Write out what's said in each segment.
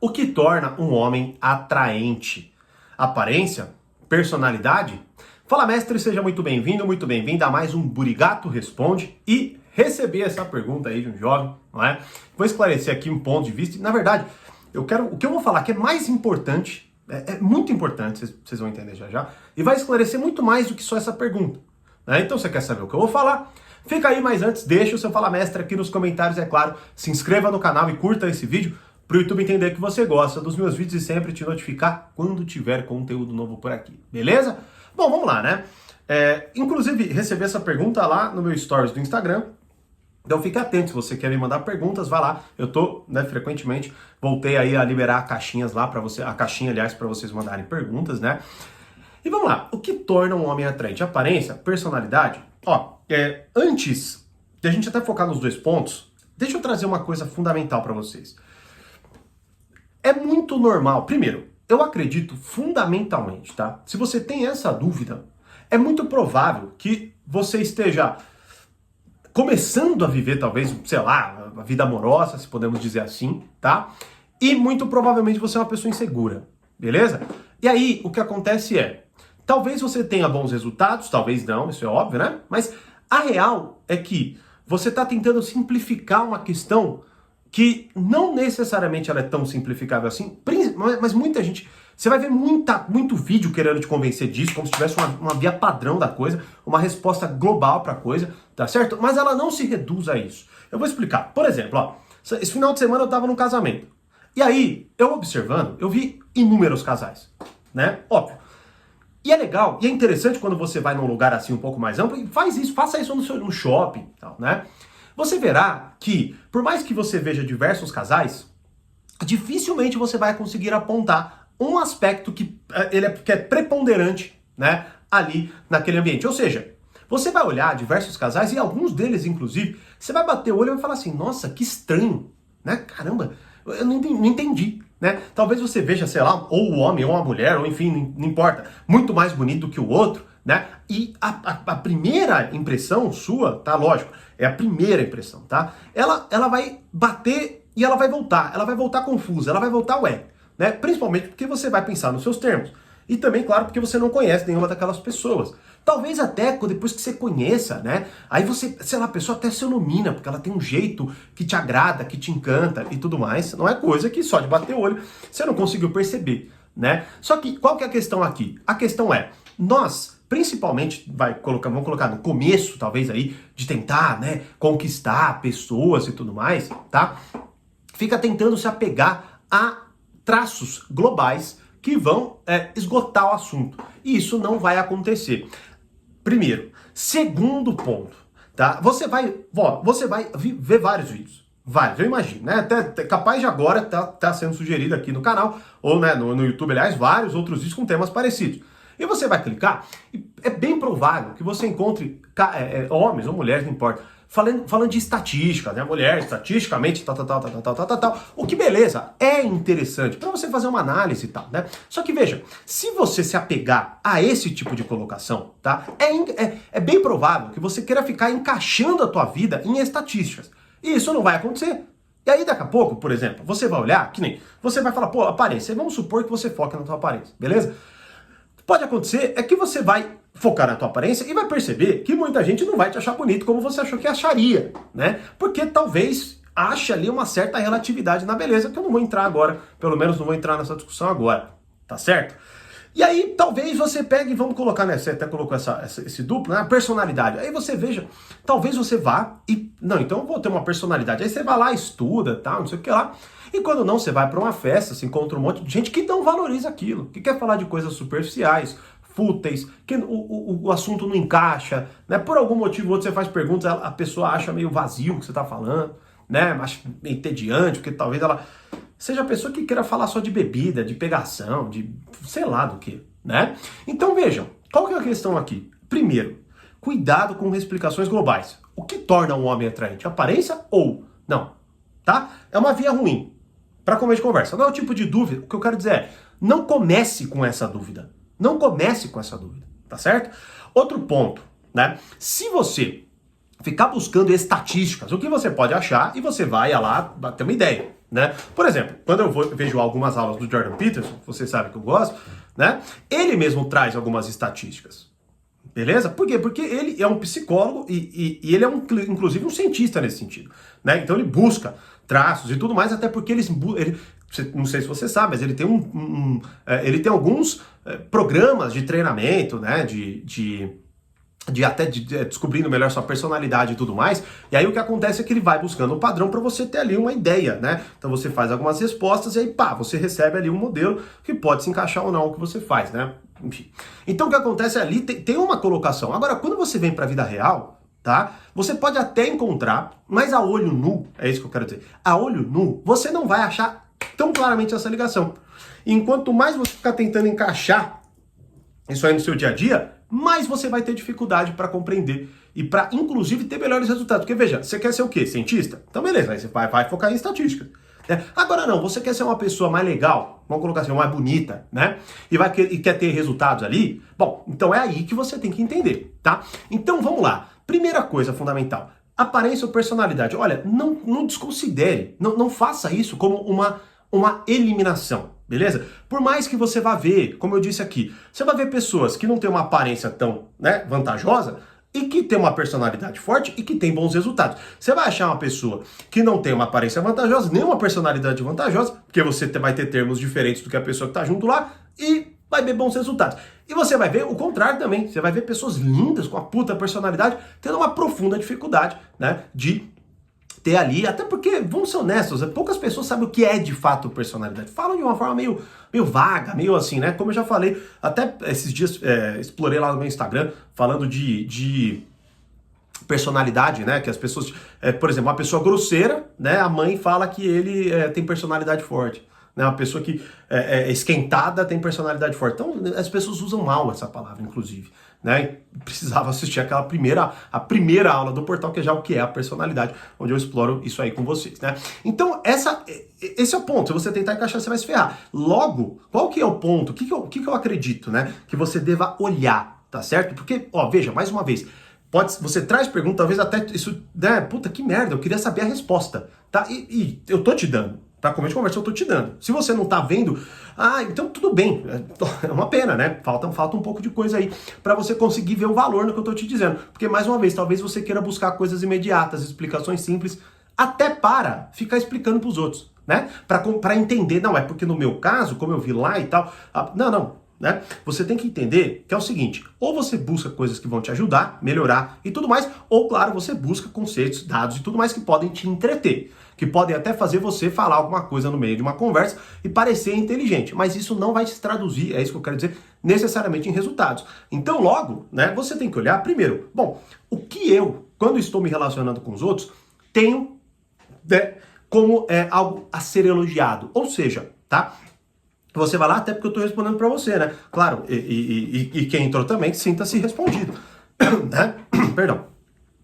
O que torna um homem atraente? Aparência? Personalidade? Fala, mestre, seja muito bem-vindo, muito bem-vinda a mais um Burigato Responde. E receber essa pergunta aí de um jovem, não é? Vou esclarecer aqui um ponto de vista. Na verdade, o que eu vou falar que é mais importante, é muito importante, vocês vão entender já, e vai esclarecer muito mais do que só essa pergunta. Né? Então, você quer saber o que eu vou falar? Fica aí, mas antes, deixa o seu Fala Mestre aqui nos comentários, é claro. Se inscreva no canal e curta esse vídeo para o YouTube entender que você gosta dos meus vídeos e sempre te notificar quando tiver conteúdo novo por aqui, beleza? Bom, vamos lá, né? Inclusive, recebi essa pergunta lá no meu stories do Instagram. Então fique atento, se você quer me mandar perguntas, vai lá. Eu tô, frequentemente, voltei aí a liberar caixinhas lá para você, a caixinha, aliás, para vocês mandarem perguntas, né? E vamos lá, o que torna um homem atraente? Aparência, personalidade? Ó, antes de a gente até focar nos dois pontos, deixa eu trazer uma coisa fundamental para vocês. É muito normal, primeiro, eu acredito fundamentalmente, tá? Se você tem essa dúvida, é muito provável que você esteja começando a viver, talvez, sei lá, a vida amorosa, se podemos dizer assim, tá? E muito provavelmente você é uma pessoa insegura, beleza? E aí, o que acontece é, talvez você tenha bons resultados, talvez não, isso é óbvio, né? Mas a real é que você está tentando simplificar uma questão que não necessariamente ela é tão simplificável assim, mas muita gente... Você vai ver muito vídeo querendo te convencer disso, como se tivesse uma via padrão da coisa, uma resposta global para a coisa, tá certo? Mas ela não se reduz a isso. Eu vou explicar. Por exemplo, ó, esse final de semana eu estava num casamento. E aí, eu observando, eu vi inúmeros casais, né? Óbvio. E é legal, e é interessante quando você vai num lugar assim um pouco mais amplo, e faça isso no shopping, tal, né? Você verá que, por mais que você veja diversos casais, dificilmente você vai conseguir apontar um aspecto que é preponderante, né, ali naquele ambiente. Ou seja, você vai olhar diversos casais e alguns deles, inclusive, você vai bater o olho e vai falar assim, nossa, que estranho, né? Caramba, eu não entendi, né? Talvez você veja, sei lá, ou o homem ou a mulher, ou enfim, não importa, muito mais bonito do que o outro, né? E a primeira impressão sua, tá? Lógico, é a primeira impressão, tá? Ela vai bater e ela vai voltar confusa, ela vai voltar ué, né? Principalmente porque você vai pensar nos seus termos. E também, claro, porque você não conhece nenhuma daquelas pessoas. Talvez até depois que você conheça, né? Aí você, sei lá, a pessoa até se ilumina, porque ela tem um jeito que te agrada, que te encanta e tudo mais. Não é coisa que só de bater o olho você não conseguiu perceber, né? Só que qual que é a questão aqui? A questão é, nós, principalmente, vamos colocar no começo, talvez aí, de tentar, né, conquistar pessoas e tudo mais, tá? Fica tentando se apegar a traços globais que vão esgotar o assunto. E isso não vai acontecer. Primeiro. Segundo ponto, tá? Você vai ver vários vídeos. Vários, eu imagino, né? Até capaz de agora tá sendo sugerido aqui no canal, ou né, no YouTube, aliás, vários outros vídeos com temas parecidos. E você vai clicar, e é bem provável que você encontre homens ou mulheres, não importa, falando de estatística, né? Mulher, estatisticamente, tal. O que, beleza, é interessante para você fazer uma análise e tal, né? Só que veja, se você se apegar a esse tipo de colocação, tá? É bem provável que você queira ficar encaixando a tua vida em estatísticas. E isso não vai acontecer. E aí, daqui a pouco, por exemplo, você vai olhar, que nem, você vai falar, pô, aparência, vamos supor que você foca na tua aparência, beleza? Pode acontecer é que você vai focar na tua aparência e vai perceber que muita gente não vai te achar bonito como você achou que acharia, né? Porque talvez ache ali uma certa relatividade na beleza, que eu não vou entrar agora, pelo menos não vou entrar nessa discussão agora, tá certo? E aí talvez você pegue, vamos colocar, né, você até colocou esse duplo, né, a personalidade. Aí você veja, talvez você vá e, não, então eu vou ter uma personalidade. Aí você vai lá, estuda, tal, não sei o que lá. E quando não, você vai para uma festa, se encontra um monte de gente que não valoriza aquilo, que quer falar de coisas superficiais, fúteis, que o assunto não encaixa, né? Por algum motivo ou outro você faz perguntas, a pessoa acha meio vazio o que você está falando, né? Acha meio entediante, porque talvez ela seja a pessoa que queira falar só de bebida, de pegação, de sei lá do que, né? Então vejam, qual que é a questão aqui? Primeiro, cuidado com explicações globais. O que torna um homem atraente? Aparência ou não? Tá? É uma via ruim para começo de conversa. Não é o tipo de dúvida. O que eu quero dizer é, não comece com essa dúvida. Não comece com essa dúvida, tá certo? Outro ponto, né? Se você ficar buscando estatísticas, o que você pode achar e você vai lá bater uma ideia, né? Por exemplo, quando eu vejo algumas aulas do Jordan Peterson, você sabe que eu gosto, né? Ele mesmo traz algumas estatísticas. Beleza? Por quê? Porque ele é um psicólogo e ele é inclusive um cientista nesse sentido, né? Então ele busca traços e tudo mais, até porque não sei se você sabe, mas ele tem ele tem alguns programas de treinamento, né? Descobrindo melhor sua personalidade e tudo mais. E aí o que acontece é que ele vai buscando um padrão para você ter ali uma ideia, né? Então você faz algumas respostas e aí pá, você recebe ali um modelo que pode se encaixar ou não o que você faz, né? Enfim. Então o que acontece ali tem uma colocação. Agora, quando você vem para a vida real, tá? Você pode até encontrar, mas a olho nu, é isso que eu quero dizer. A olho nu, você não vai achar tão claramente essa ligação. Enquanto mais você ficar tentando encaixar isso aí no seu dia a dia, mais você vai ter dificuldade para compreender e para, inclusive, ter melhores resultados. Porque, veja, você quer ser o quê? Cientista? Então, beleza, aí você vai focar em estatística. Né? Agora não, você quer ser uma pessoa mais legal, vamos colocar assim, mais bonita, né? E quer ter resultados ali? Bom, então é aí que você tem que entender, tá? Então, vamos lá. Primeira coisa fundamental, aparência ou personalidade. Olha, não desconsidere, não faça isso como uma eliminação. Beleza? Por mais que você vá ver, como eu disse aqui, você vai ver pessoas que não têm uma aparência tão, né, vantajosa e que tem uma personalidade forte e que tem bons resultados. Você vai achar uma pessoa que não tem uma aparência vantajosa, nem uma personalidade vantajosa, porque você vai ter termos diferentes do que a pessoa que está junto lá e vai ver bons resultados. E você vai ver o contrário também. Você vai ver pessoas lindas com a puta personalidade tendo uma profunda dificuldade, né, de ter ali, até porque, vamos ser honestos, poucas pessoas sabem o que é de fato personalidade. Falam de uma forma meio vaga, meio assim, né? Como eu já falei, até esses dias explorei lá no meu Instagram, falando de personalidade, né? Que as pessoas, por exemplo, uma pessoa grosseira, né? A mãe fala que ele tem personalidade forte. Né? Uma pessoa que é esquentada tem personalidade forte. Então, as pessoas usam mal essa palavra, inclusive. Né? Precisava assistir a primeira aula do portal, que é já o que é a personalidade, onde eu exploro isso aí com vocês, né? Então, esse é o ponto. Se você tentar encaixar, você vai se ferrar. Logo, qual que é o ponto? O que eu acredito, né? Que você deva olhar, tá certo? Porque, ó, veja, mais uma vez, você traz pergunta, talvez até isso, né? Puta, que merda, eu queria saber a resposta, tá? E eu tô te dando. Pra começo de conversa eu tô te dando. Se você não tá vendo, então tudo bem. É uma pena, né? Falta um pouco de coisa aí pra você conseguir ver o valor no que eu tô te dizendo. Porque, mais uma vez, talvez você queira buscar coisas imediatas, explicações simples, até para ficar explicando pros outros, né? Pra entender, não, é porque no meu caso, como eu vi lá e tal, não. Né? Você tem que entender que é o seguinte, ou você busca coisas que vão te ajudar, melhorar e tudo mais, ou claro, você busca conceitos, dados e tudo mais que podem te entreter, que podem até fazer você falar alguma coisa no meio de uma conversa e parecer inteligente, mas isso não vai se traduzir, é isso que eu quero dizer, necessariamente em resultados. Então logo, né, você tem que olhar primeiro, bom, o que eu, quando estou me relacionando com os outros, tenho, né, como algo a ser elogiado, ou seja, tá? Você vai lá até porque eu estou respondendo para você, né? Claro, e quem entrou também, sinta-se respondido. Né? Perdão.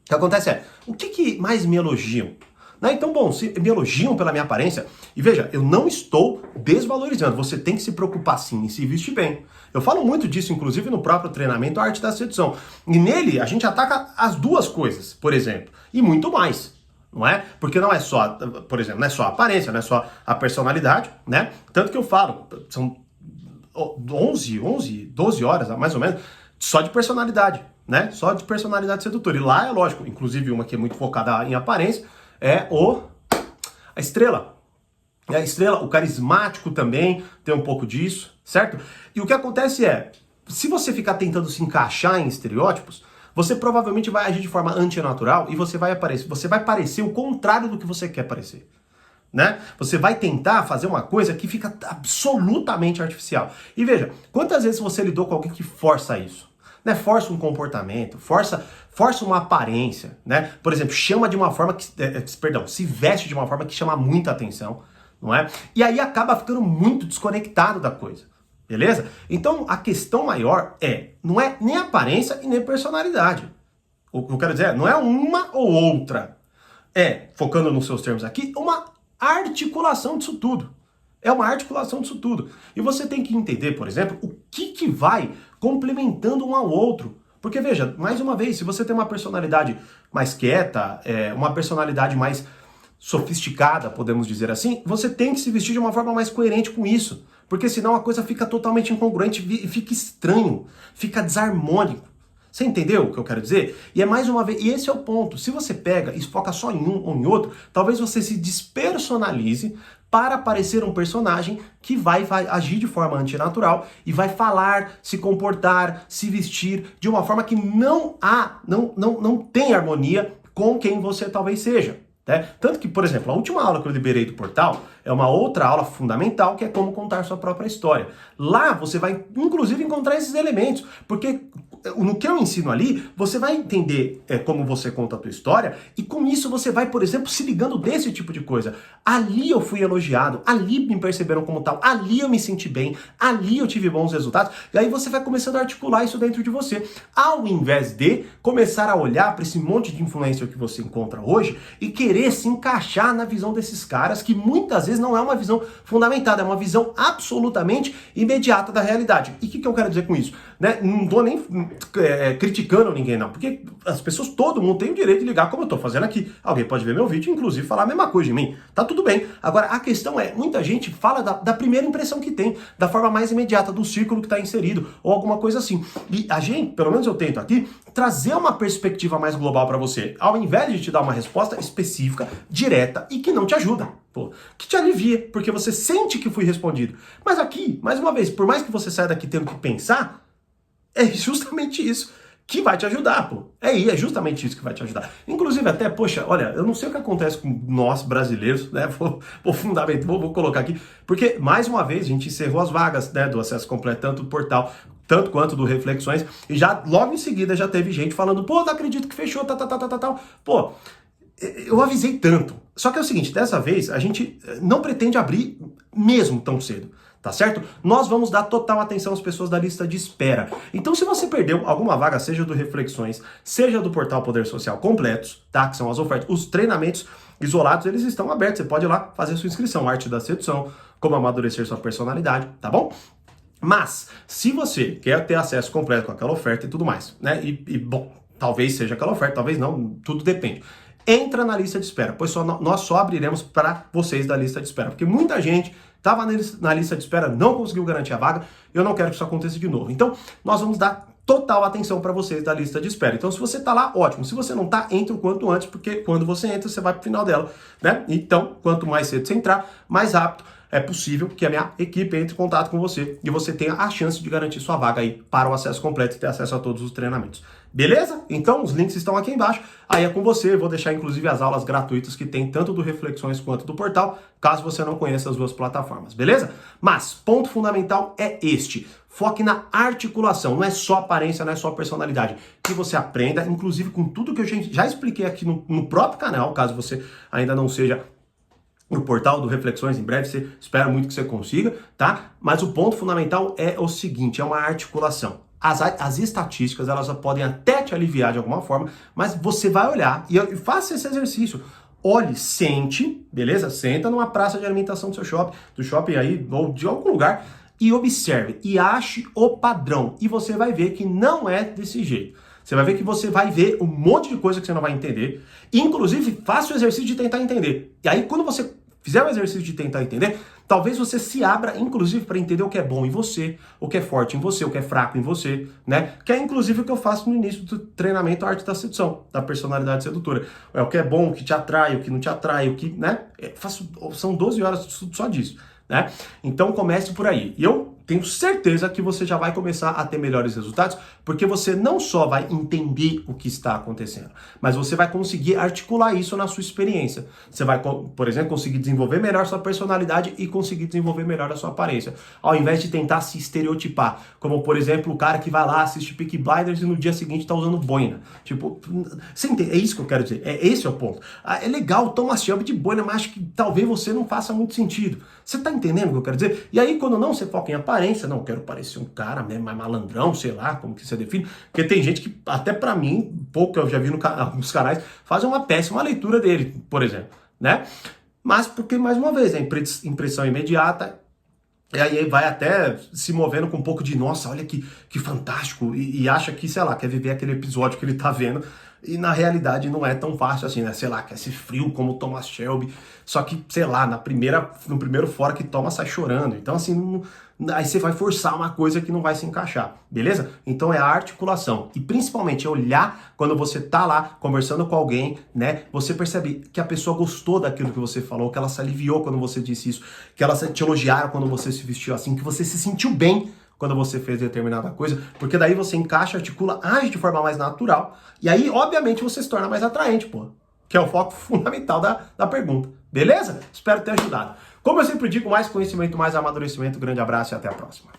O que acontece o que mais me elogiam? Né? Então, bom, se me elogiam pela minha aparência, e veja, eu não estou desvalorizando, você tem que se preocupar sim em se vestir bem. Eu falo muito disso, inclusive, no próprio treinamento A Arte da Sedução. E nele, a gente ataca as duas coisas, por exemplo, e muito mais. Não é? Porque não é só, por exemplo, não é só a aparência, não é só a personalidade, né? Tanto que eu falo, são 12 horas, mais ou menos, só de personalidade, né? Só de personalidade sedutora. E lá é lógico, inclusive uma que é muito focada em aparência, é a estrela. A estrela, o carismático também tem um pouco disso, certo? E o que acontece se você ficar tentando se encaixar em estereótipos, você provavelmente vai agir de forma antinatural e você vai parecer o contrário do que você quer parecer. Né? Você vai tentar fazer uma coisa que fica absolutamente artificial. E veja, quantas vezes você lidou com alguém que força isso? Né? Força um comportamento, força uma aparência, né? Por exemplo, chama de uma forma se veste de uma forma que chama muita atenção, não é? E aí acaba ficando muito desconectado da coisa. Beleza? Então, a questão maior não é nem aparência e nem personalidade. O que eu quero dizer não é uma ou outra. Focando nos seus termos aqui, uma articulação disso tudo. É uma articulação disso tudo. E você tem que entender, por exemplo, o que vai complementando um ao outro. Porque, veja, mais uma vez, se você tem uma personalidade mais quieta, uma personalidade mais sofisticada, podemos dizer assim, você tem que se vestir de uma forma mais coerente com isso. Porque senão a coisa fica totalmente incongruente e fica estranho, fica desarmônico. Você entendeu o que eu quero dizer? E é mais uma vez, e esse é o ponto. Se você pega e foca só em um ou em outro, talvez você se despersonalize para parecer um personagem que vai agir de forma antinatural e vai falar, se comportar, se vestir de uma forma que não tem harmonia com quem você talvez seja. Né? Tanto que, por exemplo, a última aula que eu liberei do portal é uma outra aula fundamental, que é como contar sua própria história. Lá você vai, inclusive, encontrar esses elementos, porque no que eu ensino ali, você vai entender como você conta a tua história, e com isso você vai, por exemplo, se ligando desse tipo de coisa. Ali eu fui elogiado, ali me perceberam como tal, ali eu me senti bem, ali eu tive bons resultados, e aí você vai começando a articular isso dentro de você, ao invés de começar a olhar para esse monte de influencer que você encontra hoje e querer se encaixar na visão desses caras, que muitas vezes não é uma visão fundamentada, é uma visão absolutamente imediata da realidade. E o que eu quero dizer com isso? Né? Não tô nem criticando ninguém, não, porque as pessoas, todo mundo tem o direito de ligar como eu tô fazendo aqui. Alguém pode ver meu vídeo e inclusive falar a mesma coisa de mim. Tá tudo bem. Agora, a questão é, muita gente fala da primeira impressão que tem, da forma mais imediata, do círculo que tá inserido, ou alguma coisa assim. E a gente, pelo menos eu tento aqui, trazer uma perspectiva mais global para você, ao invés de te dar uma resposta específica, direta e que não te ajuda. Pô, que te alivia, porque você sente que fui respondido. Mas aqui, mais uma vez, por mais que você saia daqui tendo que pensar, é justamente isso que vai te ajudar, pô. É justamente isso que vai te ajudar. Inclusive até, poxa, olha, eu não sei o que acontece com nós brasileiros, né? Vou colocar aqui, porque mais uma vez a gente encerrou as vagas, né, do acesso completo, tanto do portal, tanto quanto do Reflexões, e já logo em seguida já teve gente falando, pô, não acredito que fechou, tal. Pô, eu avisei tanto. Só que é o seguinte, dessa vez a gente não pretende abrir mesmo tão cedo. Tá certo? Nós vamos dar total atenção às pessoas da lista de espera. Então, se você perdeu alguma vaga, seja do Reflexões, seja do Portal Poder Social completos, tá? Que são as ofertas, os treinamentos isolados, eles estão abertos. Você pode ir lá fazer sua inscrição, Arte da Sedução, como amadurecer sua personalidade, tá bom? Mas, se você quer ter acesso completo com aquela oferta e tudo mais, né? Bom, talvez seja aquela oferta, talvez não, tudo depende. Entra na lista de espera, pois nós só abriremos para vocês da lista de espera, porque muita gente estava na lista de espera, não conseguiu garantir a vaga, eu não quero que isso aconteça de novo. Então, nós vamos dar total atenção para vocês da lista de espera. Então, se você está lá, ótimo. Se você não está, entra o quanto antes, porque quando você entra, você vai para o final dela, né? Então, quanto mais cedo você entrar, mais rápido é possível que a minha equipe entre em contato com você e você tenha a chance de garantir sua vaga aí para o acesso completo e ter acesso a todos os treinamentos. Beleza? Então, os links estão aqui embaixo. Aí é com você. Eu vou deixar, inclusive, as aulas gratuitas que tem tanto do Reflexões quanto do portal, caso você não conheça as duas plataformas. Beleza? Mas, ponto fundamental é este. Foque na articulação. Não é só aparência, não é só personalidade. Que você aprenda, inclusive, com tudo que eu já expliquei aqui no próprio canal, caso você ainda não seja no portal do Reflexões, em breve, espero muito que você consiga, tá? Mas o ponto fundamental é o seguinte, é uma articulação. As estatísticas, elas podem até te aliviar de alguma forma, mas você vai olhar e faça esse exercício. Olhe, sente, beleza? Senta numa praça de alimentação do shopping aí, ou de algum lugar, e observe, e ache o padrão. E você vai ver que não é desse jeito. Você vai ver que você vai ver um monte de coisa que você não vai entender. Inclusive, faça o exercício de tentar entender. E aí, quando você fizer o exercício de tentar entender, talvez você se abra, inclusive, para entender o que é bom em você, o que é forte em você, o que é fraco em você, né? Que é, inclusive, o que eu faço no início do treinamento Arte da Sedução, da personalidade sedutora. É o que é bom, o que te atrai, o que não te atrai, o que, né? São 12 horas de estudo só disso, né? Então, comece por aí. E eu tenho certeza que você já vai começar a ter melhores resultados, porque você não só vai entender o que está acontecendo, mas você vai conseguir articular isso na sua experiência. Você vai, por exemplo, conseguir desenvolver melhor sua personalidade e conseguir desenvolver melhor a sua aparência, ao invés de tentar se estereotipar, como, por exemplo, o cara que vai lá, assiste Peaky Blinders e no dia seguinte tá usando boina. Tipo, você entende? É isso que eu quero dizer, esse é o ponto. É legal, Thomas Shelby de boina, mas acho que talvez você não faça muito sentido. Você tá entendendo o que eu quero dizer? E aí, quando não, você foca em aparência, não, quero parecer um cara mais malandrão, sei lá, como que você define, porque tem gente que, até pra mim, pouco que eu já vi nos canais, fazem uma péssima leitura dele, por exemplo, né? Mas porque, mais uma vez, é impressão imediata, e aí vai até se movendo com um pouco de, nossa, olha que fantástico, e acha que, sei lá, quer viver aquele episódio que ele tá vendo, E na realidade não é tão fácil assim, né? Sei lá, quer ser frio como o Thomas Shelby, só que, sei lá, no primeiro fora que toma, sai chorando. Então, assim, aí você vai forçar uma coisa que não vai se encaixar, beleza? Então é a articulação. E principalmente é olhar quando você tá lá conversando com alguém, né? Você percebe que a pessoa gostou daquilo que você falou, que ela se aliviou quando você disse isso, que ela te elogiaram quando você se vestiu assim, que você se sentiu bem quando você fez determinada coisa, porque daí você encaixa, articula, age de forma mais natural, e aí, obviamente, você se torna mais atraente, pô. Que é o foco fundamental da pergunta. Beleza? Espero ter ajudado. Como eu sempre digo, mais conhecimento, mais amadurecimento. Grande abraço e até a próxima.